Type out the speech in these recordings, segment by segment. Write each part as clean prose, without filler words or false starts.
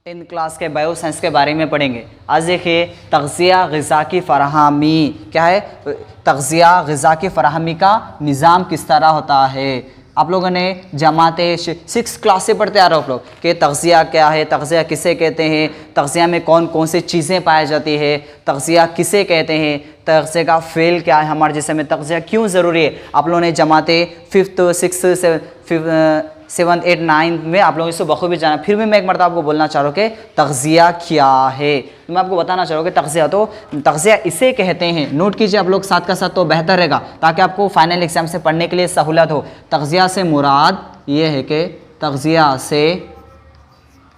Tenth class के bioscience के बारे में पढ़ेंगे। आज देखिए तग़ज़िया ग़िज़ा की फ़राहमी क्या है, तग़ज़िया ग़िज़ा की फ़राहमी का निज़ाम किस तरह होता है। आप लोगों ने जमाते 6 क्लास से पढ़ते आ रहे हो आप लोग कि तग़ज़िया क्या है, तग़ज़िया किसे कहते हैं, तग़ज़िया में कौन कौन सी चीज़ें पाई जाती है, तग़ज़िया किसे कहते हैं, तग़ज़िया का फ़ेल क्या है, हमारे जिस्म में तग़ज़िया क्यों ज़रूरी है। आप लोगों ने जमाते 5th 6th 7th 8th 9th में आप लोग इसको बखूबी जाना। फिर भी मैं एक मरतबा आपको बोलना चाह रहा हूँ कि तग़ज़िया क्या है, तो मैं आपको बताना चाह रहा हूँ कि तग़ज़िया इसे कहते हैं। नोट कीजिए आप लोग साथ का साथ, तो बेहतर रहेगा ताकि आपको फाइनल एग्जाम से पढ़ने के लिए सहूलत हो। तग़ज़िया से मुराद ये है कि तग़ज़िया से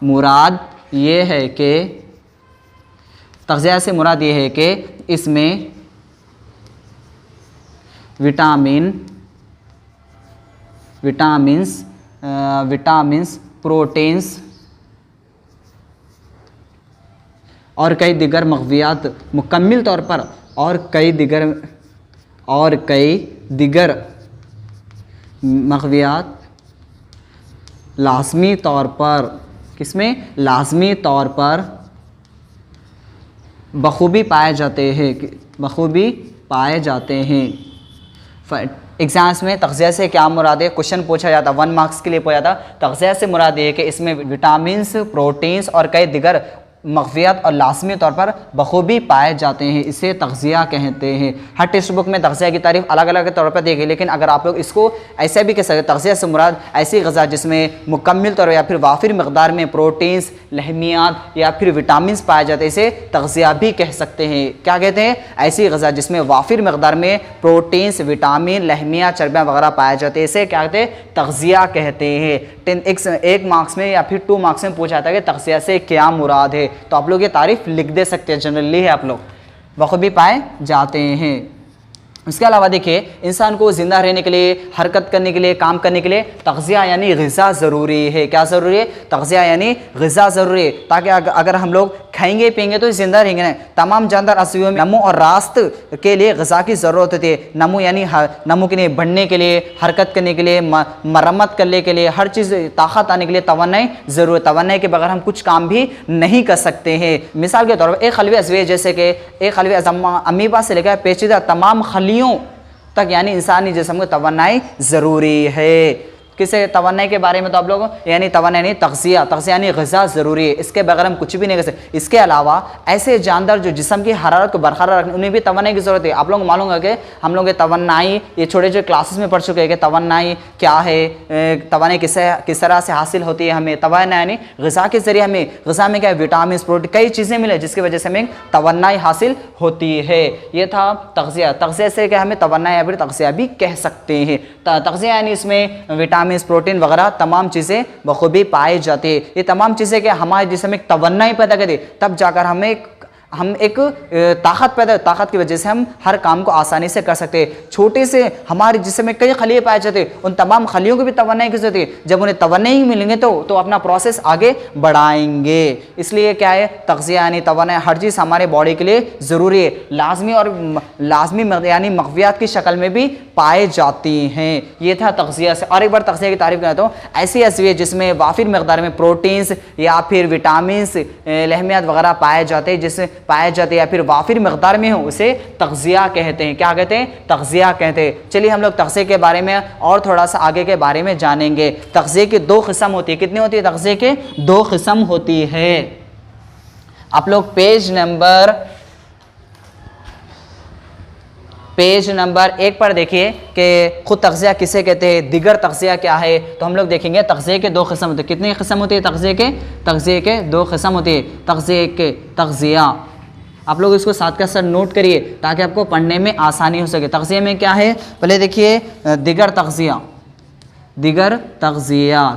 मुराद ये है कि तग़ज़िया से मुराद ये है कि इसमें विटामिन्स, प्रोटीन्स और कई दिगर मग़ज़ियात मुकम्मल तौर पर और कई दिगर मग़ज़ियात लाज़मी तौर पर किसमें लाज़मी तौर पर बखूबी पाए जाते हैं। एग्जाम्स में तग़ज़िया से क्या मुराद है, क्वेश्चन पूछा जाता, 1 मार्क्स के लिए पूछा जाता। तग़ज़िया से मुराद ये है कि इसमें विटामिन्स, प्रोटीन्स और कई दिगर मग़ज़ियात और लाज़मी तौर पर बखूबी पाए जाते हैं, इसे तग़ज़िया कहते हैं। हर टेक्स्ट बुक में तग़ज़िया की तारीफ़ अलग अलग तौर पर देगी, लेकिन अगर आप लोग इसको ऐसे भी कह सकते, तग़ज़िया से मुराद ऐसी ग़िज़ा जिसमें मुकम्मल तौर या फिर वाफिर मक़दार में प्रोटीन्स, लहमियात या फिर विटामिन्स पाए जाते हैं, इसे तग़ज़िया भी कह सकते हैं। क्या कहते हैं, ऐसी ग़िज़ा जिसमें वाफिर मक़दार में प्रोटीन्स, विटामिन, लहमियात, चर्बियाँ वगैरह पाए जाते हैं, इसे क्या कहते हैं, तग़ज़िया कहते हैं। 1 मार्क्स में या फिर 2 मार्क्स में पूछा जाता है कि तग़ज़िया से क्या मुराद है, तो आप लोग ये तारीफ़ लिख दे सकते हैं, जनरली है आप लोग बखूबी पाए जाते हैं। इसके अलावा देखिए इंसान को ज़िंदा रहने के लिए, हरकत करने के लिए, काम करने के लिए तग़ज़िया यानी ग़िज़ा ज़रूरी है। क्या ज़रूरी है, तग़ज़िया यानी ग़िज़ा ज़रूरी है, ताकि अगर हम लोग खाएंगे पिएंगे तो ज़िंदा रहेंगे नहीं। तमाम जानदार अज़वियों में नमो और रास्त के लिए ग़िज़ा की ज़रूरत होती है। नमो यानी नमो के लिए बढ़ने के लिए, हरकत करने के लिए, मरम्मत करने के लिए, हर चीज़ ताकत आने के लिए तवन्नाई ज़रूर। तवन्नाई के बगैर हम कुछ काम भी नहीं कर सकते हैं। मिसाल के तौर पर एक खलवी अज़वी, जैसे कि एक खलवी अमीबा से लेकर पेचीदा तमाम खलियों तक यानी इंसानी जिस्म को तवन्नाई ज़रूरी है। किसे तवन्नाई के बारे में तो आप लोग यानी तवन्नाई नहीं, तग़ज़िया यानी ग़िज़ा ज़रूरी है, इसके बगैर हम कुछ भी नहीं कर सकते। इसके अलावा ऐसे जानदार जो जिस्म की हरारत को बरकरार रखने, उन्हें भी तवन्नाई की ज़रूरत है। आप लोग मालूम है कि हम लोग तवन्नाई ये छोटे छोटे क्लासेस में पढ़ चुके हैं कि तवन्नाई क्या है, तवन्नाई किस तरह से हासिल होती है। हमें तवन्नाई यानी ग़िज़ा के ज़रिए हमें ग़िज़ा में क्या विटामिन, प्रोटीन, कई चीज़ें मिले जिसकी वजह से हमें तवन्नाई हासिल होती है। ये था तग़ज़िया से क्या हमें तवन्नाई या फिर तग़ज़िया भी कह सकते हैं। तग़ज़िया यानी इसमें विटामिन, प्रोटीन वगैरह तमाम चीज़ें बखूबी पाई जाती है। ये तमाम चीज़ें क्या हमारे जिस्म में तवन्नाई पैदा करती है, तब जाकर हम एक ताकत की वजह से हम हर काम को आसानी से कर सकते हैं। छोटे से हमारे जिस्म में कई खलिए पाए जाते हैं, उन तमाम खलियों को भी तवन्नाई की ज़रूरत है। जब उन्हें तवन्नाई मिलेंगे तो अपना प्रोसेस आगे बढ़ाएंगे। इसलिए क्या है, तग़ज़िया यानी तवन्नाई हर चीज़ हमारे बॉडी के लिए ज़रूरी है, लाजमी यानी मग़ज़ियात की शक्ल में भी पाए जाती हैं। ये था तग़ज़िया से। और एक बार तग़ज़िया की तारीफ़ करता हूँ, ऐसी अज़विया जिसमें वाफिर मक़दार में प्रोटीन्स या फिर विटामिन्स, लहमियात वगैरह पाए जाते हैं या फिर वाफिर मक़दार में हो, उसे तग़ज़िया कहते हैं। क्या कहते हैं, तग़ज़िया कहते हैं। चलिए हम लोग तग़ज़िया के बारे में और थोड़ा सा आगे के बारे में जानेंगे। तग़ज़िया की 2 किस्म होती है। कितनी होती है, तग़ज़िया के 2 किस्म होती है। आप लोग पेज नंबर 1 पर देखिए कि खुद तग़ज़िया किसे कहते हैं, दिगर तग़ज़िया क्या है। तो हम लोग देखेंगे तग़ज़िया के 2 किस्म होते हैं। कितनी किस्म होती है तग़ज़िया के 2 किस्म होती है। तग़ज़िया आप लोग इसको साथ का साथ नोट करिए ताकि आपको पढ़ने में आसानी हो सके। तग़ज़िया में क्या है, पहले देखिए दिगर तग़ज़िया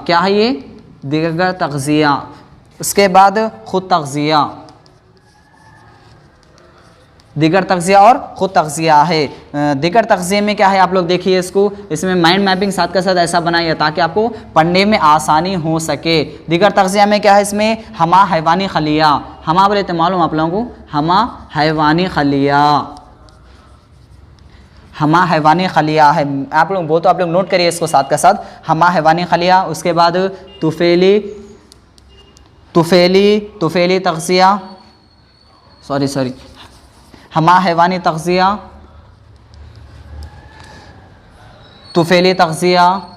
क्या है, ये दिगर तग़ज़िया। उसके बाद खुद तग़ज़िया, दिगर तग़ज़िया और ख़ुद तग़ज़िया है। दिगर तग़ज़िया में क्या है, आप लोग देखिए इसको, इसमें माइंड मैपिंग साथ का साथ ऐसा बनाइए ताकि आपको पढ़ने में आसानी हो सके। दिगर तग़ज़िया में क्या है, इसमें हमा हैवानी खलिया, हमा बोले तो मालूम आप लोगों को, हमा हैवानी खलिया, हमा हैवानी खलिया है। आप लोग वो तो आप लोग नोट करिए इसको साथ का साथ, हमा हैवानी खलिया। उसके बाद तुफ़ेली तुफेली तग़ज़िया, सॉरी हमा हैवानी तग़ज़िया, तुफेली तग़ज़िया।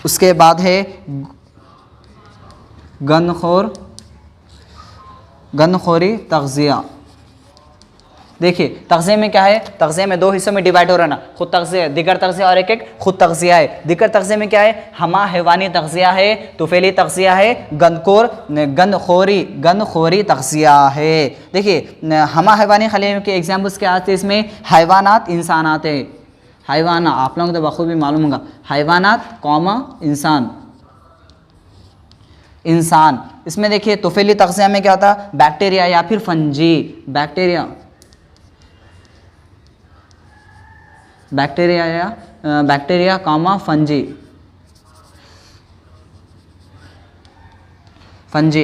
उसके बाद है गनखोरी तग़ज़िया। देखिए तग़ज़िया में क्या है, तग़ज़िया में दो हिस्सों में डिवाइड हो रहा है ना, खुद तग़ज़िया, दिगर तग़ज़िया और एक खुद तग़ज़िया है। दिगर तग़ज़िया में क्या है, हमा हैवानी तग़ज़िया है, तुफेली तग़ज़िया है, गनखोरी तग़ज़िया है। देखिए हमा हैवानी खलिया के एग्जाम्पल्स क्या आते हैं इसमें, हैवानात, इंसानात है। हैवाना आप लोगों को तो बखूबी मालूम होगा, हैवानात कौमा इंसान। इसमें देखिए तुफेली तग़ज़िया में क्या होता है, बैक्टीरिया या फिर फंजी, बैक्टीरिया कॉमा फंजी।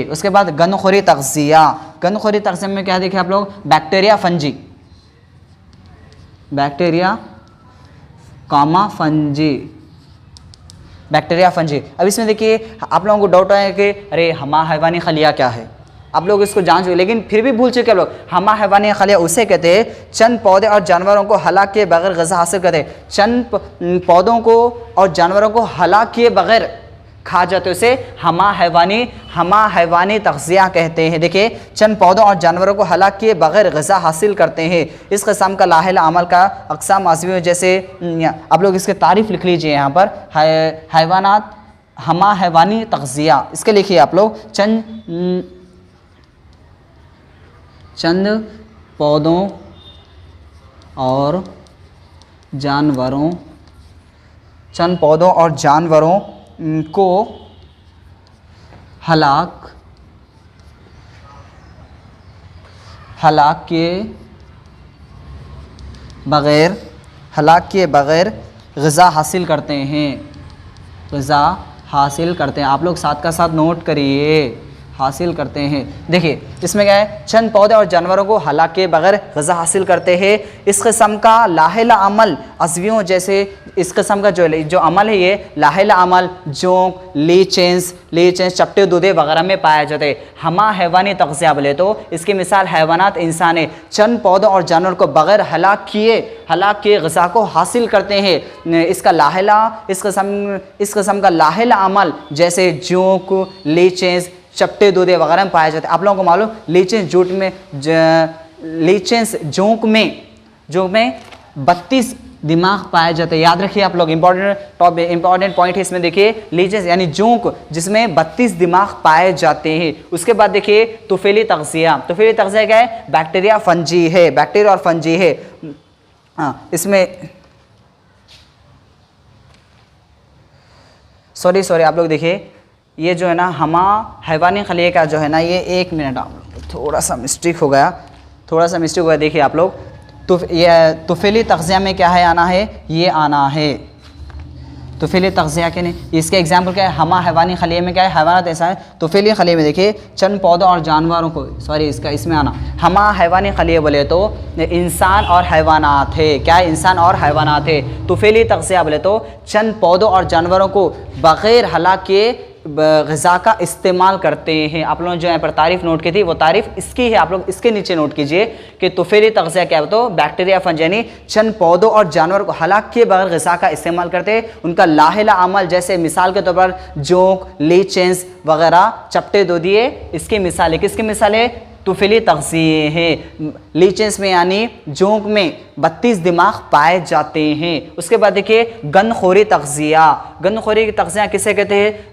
उसके बाद गनखोरी तग़ज़िया में क्या देखिए आप लोग, बैक्टीरिया कॉमा फंजी। अब इसमें देखिए आप लोगों को डाउट है कि अरे हमा हैवानी खलिया क्या है, आप लोग इसको जान चुके लेकिन फिर भी भूल चुके आप लोग। हमा हैवानी खलिया उसे कहते हैं चंद पौधे और जानवरों को हलाक किए बगैर ग़िज़ा हासिल करते हैं। चंद पौधों को और जानवरों को हलाक किए बगैर खा जाते हैं, उसे हमा हैवानी तग़ज़िया कहते हैं। देखिए चंद पौधों और जानवरों को हलाक किए बगैर ग़िज़ा हासिल करते हैं। इस क़िस्म का लाहिल अमल का अक़साम आज़मी, जैसे आप लोग इसके तारीफ़ लिख लीजिए यहाँ पर, हैवानात हमा हैवानी तग़ज़िया, इसके लिखिए आप लोग, चंद पौधों और जानवरों को हलाक किए बगैर ग़िज़ा हासिल करते हैं। आप लोग साथ का साथ नोट करिए, हासिल करते हैं। देखिए इसमें क्या है, चंद पौधे और जानवरों को हलाक के बगैर ग़िज़ा हासिल करते हैं। इस किस्म का लाहिला अमल अज़वियों, जैसे इस किस्म का जो अमल है ये लाहिला अमल जोंक, लीचेंस, चपटे दूधे वगैरह में पाया जाता है। हमा हैवानी तग़ज़िया बोले तो इसकी मिसाल हैवानात इंसान है, चंद पौधों और जानवरों को बगैर हलाक किए ग़िज़ा को हासिल करते हैं। इस किस्म का लाहिला अमल जैसे जोंक, लीचेंस, चपटे दूधे वगैरह में पाया जाता है। आप लोगों को मालूम लीचेंस जोंक में 32 दिमाग पाए जाते हैं। याद रखिए आप लोग, इंपॉर्टेंट पॉइंट है इसमें। देखिए लीचेंस यानी जोंक जिसमें 32 दिमाग पाए जाते हैं। उसके बाद देखिए तुफेली तग़ज़िया क्या है, बैक्टीरिया और फंजी है। इसमें सॉरी आप लोग देखिए, ये जो है ना हमा हैवानी खलिया का जो है ना, ये 1 मिनट आप लोग थोड़ा सा मिस्टेक हो गया। देखिए आप लोग ये तुफेली तग़ज़िया में क्या है, आना है, ये आना है तुफेली तग़ज़िया के नहीं। इसके एग्जाम्पल क्या है, हमा हैवानी खलिया में क्या है, हैवानात ऐसा है। तुफेली खलिया में देखिए चंद पौधों और जानवरों को, इसमें आना हमा हैवानी खलिया बोले तो इंसान और हैवानात है। क्या है, इंसान और हैवानात है। तुफेली तग़ज़िया बोले तो चंद पौधों और जानवरों को बग़ैर हलाक किए ग़िज़ा का इस्तेमाल करते हैं। आप लोगों ने जो यहाँ पर तारीफ़ नोट की थी वो तारीफ़ इसकी है, आप लोग इसके नीचे नोट कीजिए कि तुफेली तग़ज़िया क्या है, तो बैक्टीरिया फंज यानी चंद पौधों और जानवर को हलाक किए बगैर ग़िज़ा का इस्तेमाल करते हैं। उनका लाहिला अमल जैसे मिसाल के तौर पर जोंक, लीचेंस वगैरह, चपटे दूधिए, इसकी मिसाल है। किसकी मिसाल है, तुफेली तग़ज़िया है। लीचेंस में यानी जोंक में 32 दिमाग पाए जाते हैं। उसके बाद देखिए गनखोरी तग़ज़िया किसे कहते हैं,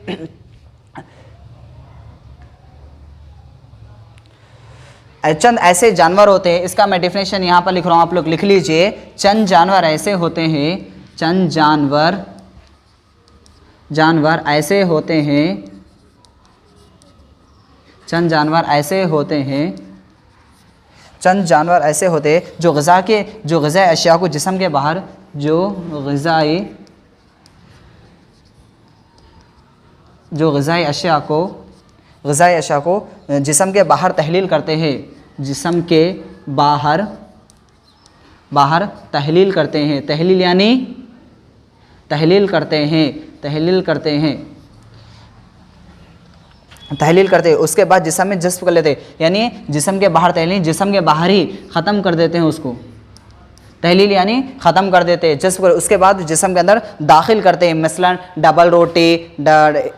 चंद ऐसे जानवर होते हैं, इसका मैं डेफिनेशन यहाँ पर लिख रहा हूँ, आप लोग लिख लीजिए। चंद जानवर ऐसे होते हैं, चंद जानवर ऐसे होते हैं, चंद जानवर ऐसे होते हैं जो ग़िज़ाई अशिया को जिस्म के बाहर, जो ग़िज़ाई अशिया को जिस्म के बाहर तहलील करते हैं, जिस्म के बाहर तहलील करते हैं। तहलील यानी तहलील करते हैं। तहलील करते हैं, उसके बाद जिस्म में जज्ब कर लेते हैं, यानी जिस्म के बाहर तहलील, जिस्म के बाहर ही ख़त्म कर देते हैं उसको। तहलील यानी ख़त्म कर देते हैं, जज्ब कर, उसके बाद जिस्म के अंदर दाखिल करते हैं। मसलन डबल रोटी,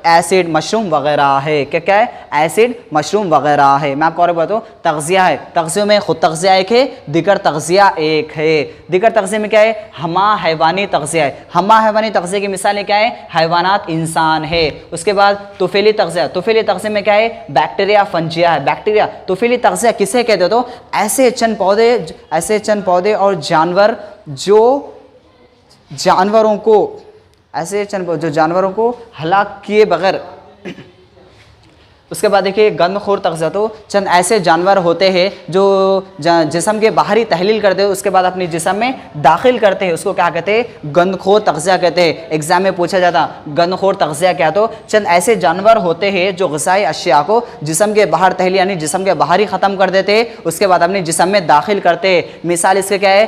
एसिड, मशरूम वगैरह है। क्या क्या है? एसिड, मशरूम वगैरह है। मैं आपको और बताऊँ, तग़ज़िया है, तग़ज़िया में ख़ुद तग़ज़िया एक है, दिगर तग़ज़िया एक है। दिगर तग़ज़िया में क्या है? हमा हैवानी तग़ज़िया है। हमा हैवानी तग़ज़िया की मिसालें क्या है? हैवानात, इंसान है। उसके बाद तुफ़ैली तग़ज़िया, तुफ़ैली तग़ज़िया में क्या है? बैक्टीरिया, फंजिया है। बैक्टीरिया, तुफ़ैली तग़ज़िया किसे कहते हो? तो ऐसे चंद पौधे और जानवर जो जानवरों को हलाक किए बगैर। उसके बाद देखिए गंदखोर तग़ज़िया, तो चंद ऐसे जानवर होते हैं जो जिस्म के बाहरी तहलील करते हैं, उसके बाद अपने जिस्म में दाखिल करते हैं, उसको क्या कहते हैं? गंदखोर तग़ज़िया कहते हैं। एग्जाम में पूछा जाता गंदखोर तग़ज़िया क्या? तो चंद ऐसे जानवर होते हैं जो ग़िज़ाई अशिया को जिस्म के बाहर तहलील यानी जिस्म के बाहर ही ख़त्म कर देते हैं, उसके बाद अपने जिस्म में दाखिल करते हैं। मिसाल इसके क्या है?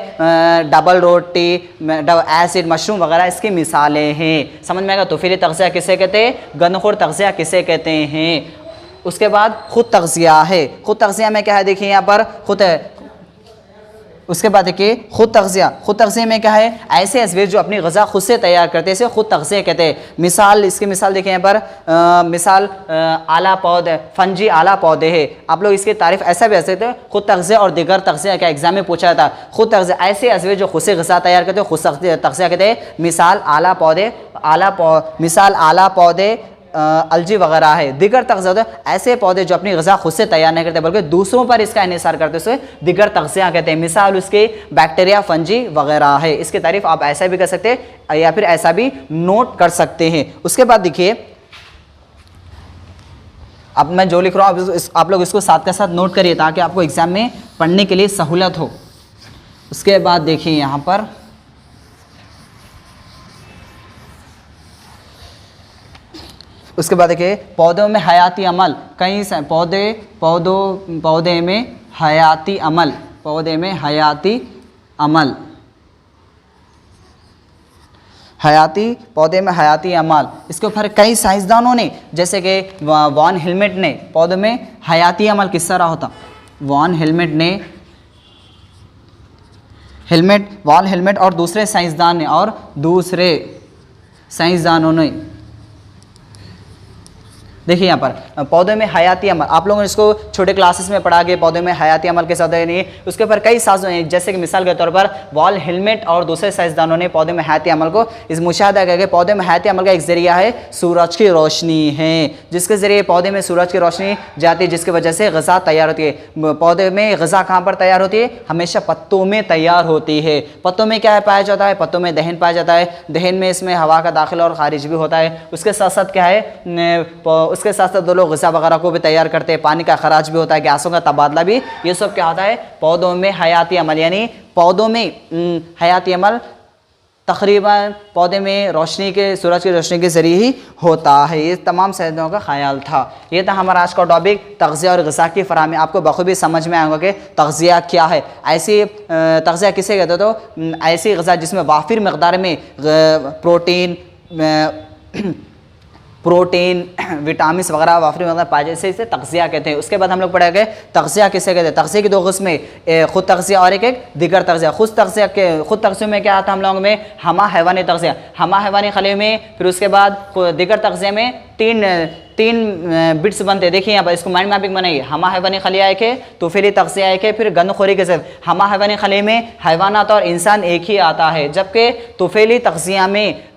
डबल रोटी, एसिड, मशरूम वगैरह इसकी मिसालें हैं। समझ में आएगा? तुफ़ैली तग़ज़िया किसे कहते हैं? गंदखोर तग़ज़िया किसे कहते हैं? उसके बाद खुद तग़ज़िया है। खुद तग़ज़िया में क्या है? देखिए यहाँ पर खुद है। उसके बाद देखिए खुद तग़ज़िया में क्या है? ऐसे अज़वेज जो अपनी ग़िज़ा खुद से तैयार करते हैं, इसे खुद तग़ज़िया कहते हैं। इसकी मिसाल देखिए यहाँ पर, मिसाल आला पौधे, फंजी आला पौधे है। आप लोग इसकी तारीफ़ ऐसा भी कर सकते हैं, खुद तग़ज़िया और दिगर तग़ज़िया का एग्जाम में पूछा जाता है। खुद तग़ज़िया ऐसे अज़वेज जो खुद से ग़िज़ा तैयार करते हैं, खुद तग़ज़िया कहते हैं। मिसाल आला पौधे, अलजी वगैरह है। दिगर तग़ज़िया ऐसे पौधे जो अपनी ग़िज़ा खुद से तैयार नहीं करते बल्कि दूसरों पर इसका इन्हिसार करते हैं, उसे दिगर तग़ज़िया कहते हैं। मिसाल उसके बैक्टीरिया, फंजी वगैरह है। इसकी तारीफ़ आप ऐसा भी कर सकते हैं या फिर ऐसा भी नोट कर सकते हैं। उसके बाद देखिए, अब मैं जो लिख रहा हूँ आप लोग इसको साथ के साथ नोट करिए ताकि आपको एग्ज़ाम में पढ़ने के लिए सहूलत हो। उसके बाद देखिए यहाँ पर उसके बाद देखिए पौधों में हयाती अमल, कई पौधे में हयाती अमल इसके ऊपर कई साइंसदानों ने, जैसे कि वॉन हेलमेट ने पौधों में हयाती अमल किस तरह होता, वॉन हेलमेट और दूसरे साइंसदानों ने देखिए यहाँ पर पौधे में हयाती अमल, आप लोगों ने इसको छोटे क्लासेस में पढ़ा के पौधे में हयाती अमल के साथ नहीं, उसके ऊपर कई साज़ हैं, जैसे कि मिसाल के तौर पर वॉल हेलमेट और दूसरे साइंसदानों ने पौधे में हयाती अमल को इस मुशाहदा करके पौधे में हयाती अमल का एक ज़रिया है सूरज की रोशनी है, जिसके ज़रिए पौधे में सूरज की रोशनी जाती है, जिसकी वजह से ग़िज़ा तैयार होती है। पौधे में ग़िज़ा कहाँ पर तैयार होती है? हमेशा पत्तों में तैयार होती है। पत्तों में क्या पाया जाता है? पत्तों में दहन पाया जाता है। दहन में इसमें हवा का दाखिला और खारिज भी होता है। उसके साथ साथ क्या है? उसके साथ साथ दो लोग ग़िज़ा वगैरह को भी तैयार करते हैं, पानी का खराज भी होता है, गैसों का तबादला भी, ये सब क्या होता है? पौधों में हयाती अमल, यानी पौधों में हयाती अमल तकरीबन पौधे में रोशनी के सूरज की रोशनी के ज़रिए ही होता है। ये तमाम साइंसदानों का ख्याल था। ये था हमारा आज का टॉपिक तग़ज़िया और ग़िज़ा की फ़राहमी। आपको बखूबी समझ में आएगा कि तग़ज़िया क्या है। ऐसी तग़ज़िया किसे कहते हो? तो ऐसी ग़िज़ा जिसमें वाफिर मक़दार में प्रोटीन विटामिन वगैरह वाफरी मक़दार पाए जाए, इसे तग़ज़िया कहते हैं। उसके बाद हम लोग पढ़ेंगे तग़ज़िया किसे कहते हैं। तग़ज़िया की दो किस्में, खुद तग़ज़िया और एक दिगर तग़ज़िया। खुद तग़ज़िया में क्या आता है हम लोगों में? हमा हैवानी तग़ज़िया, हमा हैवानी खली में, फिर उसके बाद दिगर तग़ज़िया में तीन बिट्स बनते हैं। देखिए यहाँ पर इसको माइंड मैपिंग बनाइए। हमा हैवानी खलिया एक है, तुफ़ैली तग़ज़िया एक है, फिर गंदखोरी के साथ हमा हैवानी खली में हैवानात और इंसान एक ही आता है, जबकि तुफ़ैली तग़ज़िया में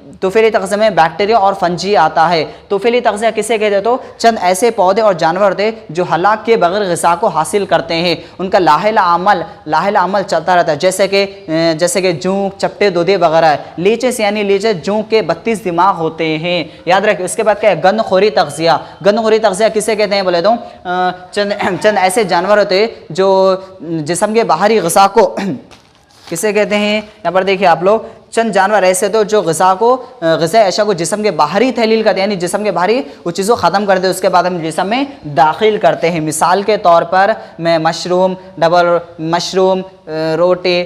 बैक्टीरिया और फंजी आता है। तुफ़ैली तग़ज़िया किसे कहते हैं? तो चंद ऐसे पौधे और जानवर होते हैं जो हलाक के बगैर ग़िज़ा को हासिल करते हैं, उनका लाहिला अमल चलता रहता है, जैसे कि जूक, चपटे, दूधे वगैरह। लीचेस यानी लीचेस जूक के 32 दिमाग होते हैं, याद रखिए। उसके बाद क्या है? गंदखोरी तग़ज़िया किसे कहते हैं? बोले तो चंद ऐसे जानवर होते हैं जो जिस्म के बाहरी ग़िज़ा को किसे कहते हैं? यहाँ पर देखिए आप लोग, चंद जानवर ऐसे तो जो ग़िज़ा अशिया को जिस्म के बाहरी तहलील करते हैं, यानी जिस्म के बाहरी वो चीज़ों ख़त्म करते हैं, उसके बाद हम जिस्म में दाखिल करते हैं। मिसाल के तौर पर मैं मशरूम, रोटी,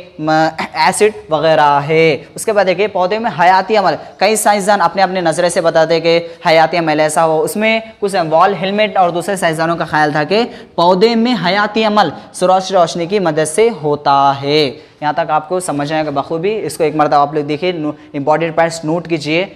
एसिड वगैरह है। उसके बाद देखिए पौधे में हयाती अमल, कई साइंसदान अपने अपने नज़रे से बताते हैं कि हयाती अमल ऐसा हो। उसमें कुछ वॉल हेलमेट और दूसरे साइंसदानों का ख्याल था कि पौधे में हयाती अमल सूरज रोशनी की मदद से होता है। यहाँ तक आपको समझ आएगा बखूबी। इसको एक मरतबा आप लोग देखिए, इंपॉर्टेंट पॉइंट्स नोट कीजिए।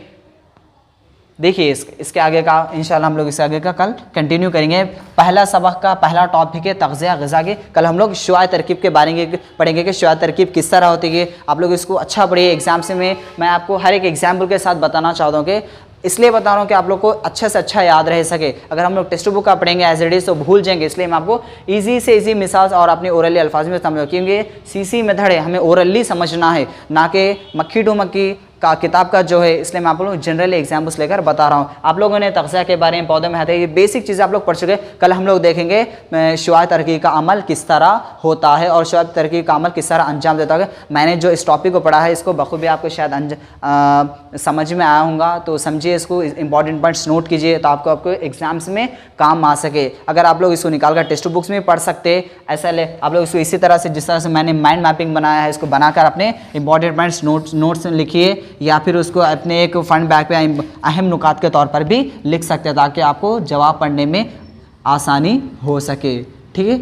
देखिए इसके आगे का इंशाल्लाह हम लोग इसके आगे का कल कंटिन्यू करेंगे। पहला सबक का पहला टॉपिक है तग़ज़िया ग़िज़ा की। कल हम लोग शुआए तरकीब के बारे में पढ़ेंगे कि शुआए तरकीब किस तरह होती है। आप लोग इसको अच्छा पढ़िए। एग्जाम से मैं आपको हर एक एग्जाम्पल के साथ बताना चाहता हूँ कि इसलिए बता रहा हूँ कि आप लोग को अच्छे से अच्छा याद रह सके। अगर हम लोग टेक्स्ट बुक का पढ़ेंगे एज इट इज़ तो भूल जाएंगे, इसलिए मैं आपको ईजी से ईजी मिसाल और अपने ओरली अल्फाज में समझाऊँ, क्योंकि सीसी मेथड है, हमें ओरली समझना है, ना कि मक्खी टू मक्खी का किताब का जो है। इसलिए मैं आप लोगों को जनरली एग्जाम्पल्स लेकर बता रहा हूँ। आप लोगों ने तग़ज़िया के बारे में, पौधों में आते हैं, ये बेसिक चीज़ें आप लोग पढ़ चुके। कल हम लोग देखेंगे शुआए तरकीब का अमल किस तरह होता है और शुआए तरकीब का अमल किस तरह अंजाम देता है। मैंने जो इस टॉपिक को पढ़ा है इसको बखूबी आपको शायद समझ में आया होगा, तो समझिए, इसको इंपॉर्टेंट पॉइंट्स नोट कीजिए तो आपको एग्जाम्स में काम आ सके। अगर आप लोग इसको निकाल कर टेक्स्ट बुक्स में पढ़ सकते ऐसा आप लोग इसको इसी तरह से, जिस तरह से मैंने माइंड मैपिंग बनाया है, इसको बनाकर अपने इंपॉर्टेंट पॉइंट्स नोट्स लिखिए, या फिर उसको अपने एक फंड बैग पे अहम नुकात के तौर पर भी लिख सकते हैं, ताकि आपको जवाब पढ़ने में आसानी हो सके। ठीक है,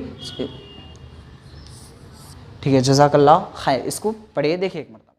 ठीक है, जज़ाकल्लाह खैर। इसको पढ़िए, देखिए एक मरतबा।